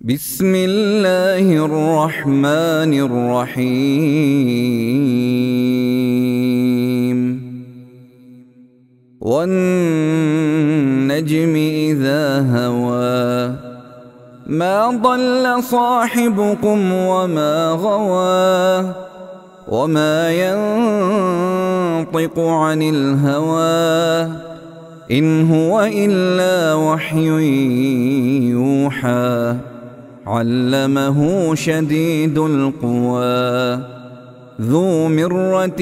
بسم الله الرحمن الرحيم والنجم إذا هوى ما ضل صاحبكم وما غوى وما ينطق عن الهوى إن هو إلا وحي يوحى علمه شديد القوى ذو مرة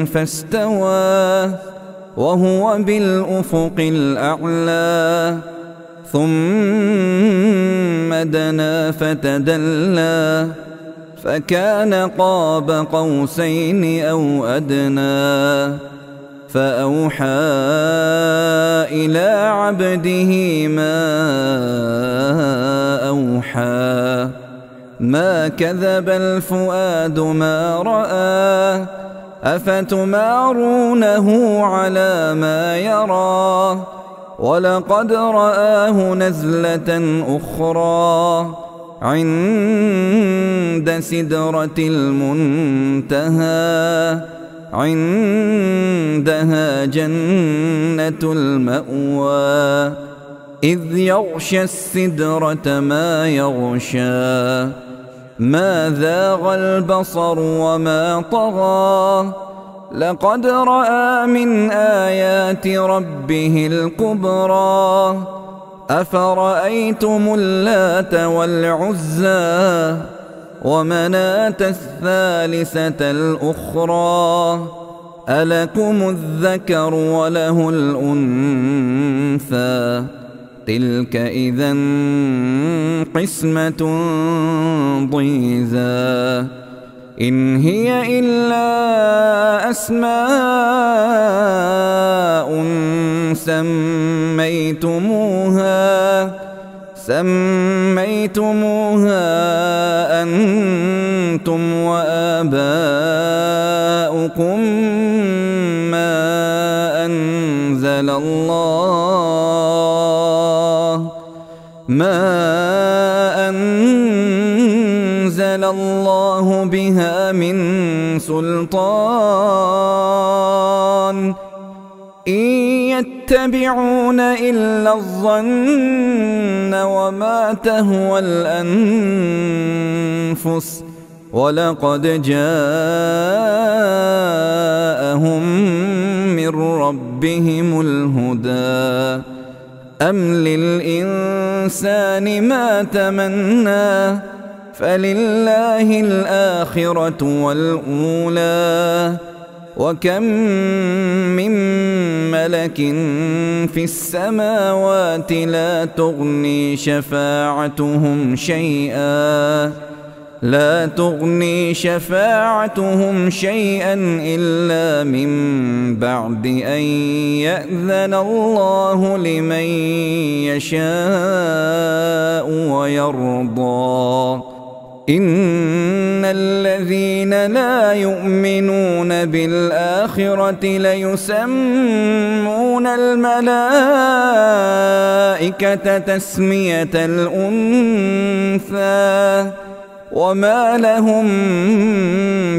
فاستوى وهو بالأفق الأعلى ثم دنا فتدلى فكان قاب قوسين أو أدنى فأوحى إلى عبده ما أوحى ما كذب الفؤاد ما رأى أفتمارونه على ما يرى ولقد رآه نزلة أخرى عند سدرة المنتهى عندها جنة المأوى إذ يغشى السدرة ما يغشى ما زاغ البصر وما طغى لقد رأى من آيات ربه الكبرى أفرأيتم اللات والعزى ومناة الثالثة الأخرى ألكم الذكر وله الأنثى تلك إذا قسمة ضيزى إن هي إلا أسماء سميتموها أنتم وآباؤكم ما أنزل الله بها من سلطان إن يتبعون إلا الظن وما تهوى الأنفس ولقد جاءهم من ربهم الهدى أم للإنسان ما تمنى فلله الآخرة والأولى وكم من ملك في السماوات لا تغني شفاعتهم شيئا إلا من بعد أن يأذن الله لمن يشاء ويرضى إن الذين لا يؤمنون بالآخرة ليسمون الملائكة تسمية الأنثى وما لهم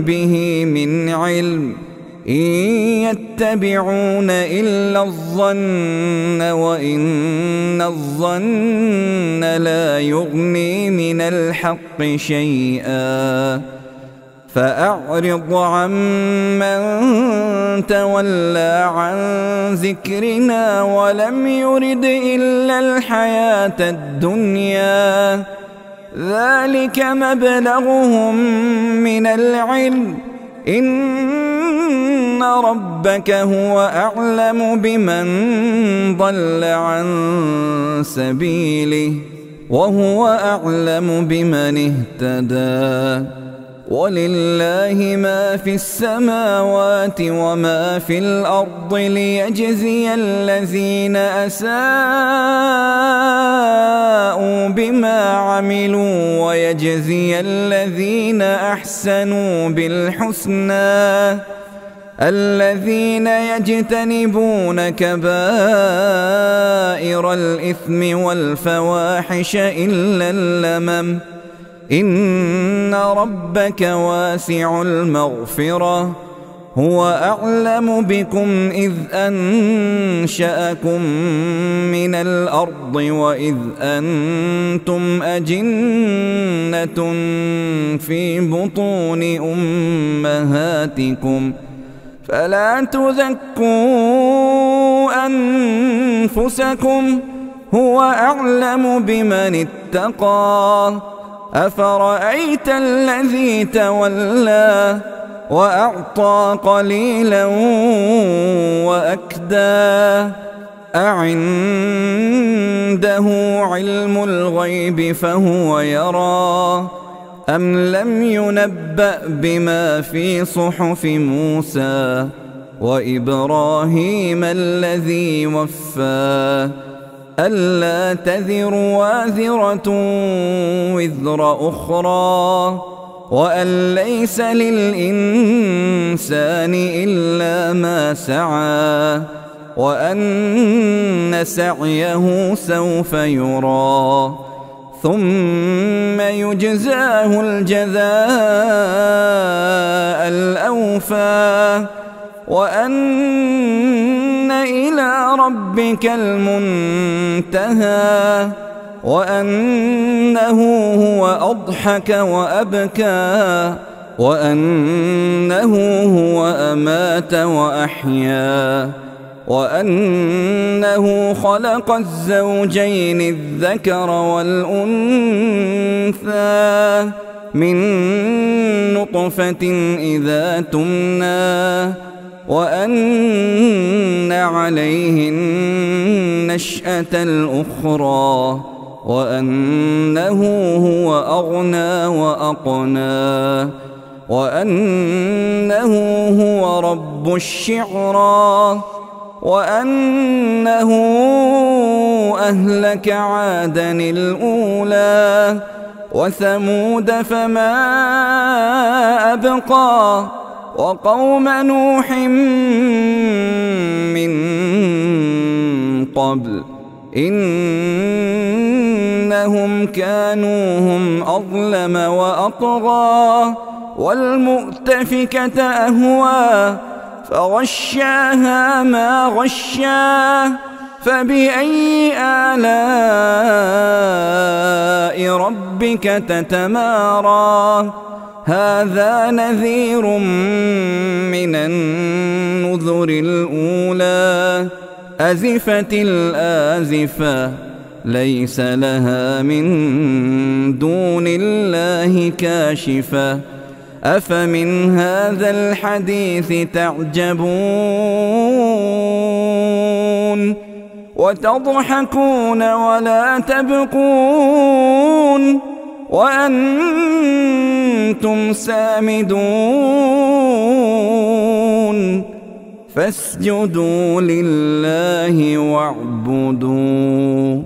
به من علم إن يتبعون إلا الظن وإن الظن لا يغني من الحق شيئا فأعرض عمن تولى عن ذكرنا ولم يرد إلا الحياة الدنيا ذلك مبلغهم من العلم إن ربك هو أعلم بمن ضل عن سبيله وهو أعلم بمن اهتدى ولله ما في السماوات وما في الأرض ليجزي الذين أساءوا بما عملوا ويجزي الذين أحسنوا بالحسنى الذين يجتنبون كبائر الإثم والفواحش إلا اللمم إن ربك واسع المغفرة هو أعلم بكم إذ أنشأكم من الأرض وإذ أنتم أجنة في بطون أمهاتكم فلا تزكوا أنفسكم هو أعلم بمن اتقى أفرأيت الذي تولى وأعطى قليلا وأكدى أعنده علم الغيب فهو يرى أم لم ينبأ بما في صحف موسى وإبراهيم الذي وفى ألا تذر وازرة وزر أخرى وأن ليس للإنسان إلا ما سعى وأن سعيه سوف يرى ثم يجزاه الجزاء الأوفى وأن إلى ربك المنتهى وأنه هو أضحك وأبكى وأنه هو أمات وأحيا وأنه خلق الزوجين الذكر والأنثى من نطفة إذا تمنى وأن عليه النشأة الأخرى وأنه هو أغنى وأقنى وأنه هو رب الشعرى وأنه أهلك عادا الأولى وثمود فما أبقى وقوم نوح من قبل إنهم كانوا هم أظلم وأطغى والمؤتفكة أهوى فغشاها ما غشاه فبأي آلاء ربك تتمارى هذا نذير من النذر الأولى أزفت الآزفة ليس لها من دون الله كاشفة أفمن هذا الحديث تعجبون وتضحكون ولا تبكون وأنتم سامدون فاسجدوا لله واعبدوا